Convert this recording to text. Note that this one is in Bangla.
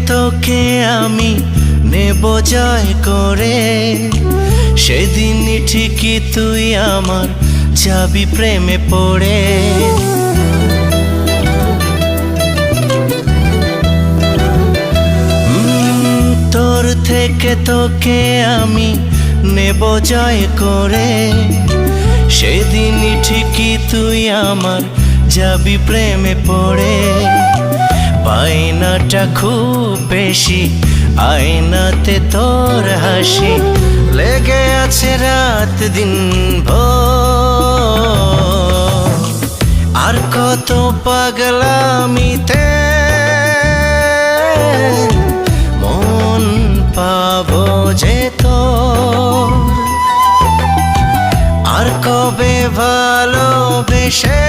তোকে আমি নেব জয় করে, সেদিনই ঠিকই তুই আমার যাবি প্রেমে পড়ে। তোর থেকে তোকে আমি নেব জয় করে, সেদিনই ঠিকই তুই আমার যাবি প্রেমে পড়ে। বায়নাটা খুব বেশি, আয়নাতে তোর হাসি লেগে আছে রাত দিন ভোর। আর কত পাগলামিতে মন পাবো যে তোর, আর কবে ভালোবেসে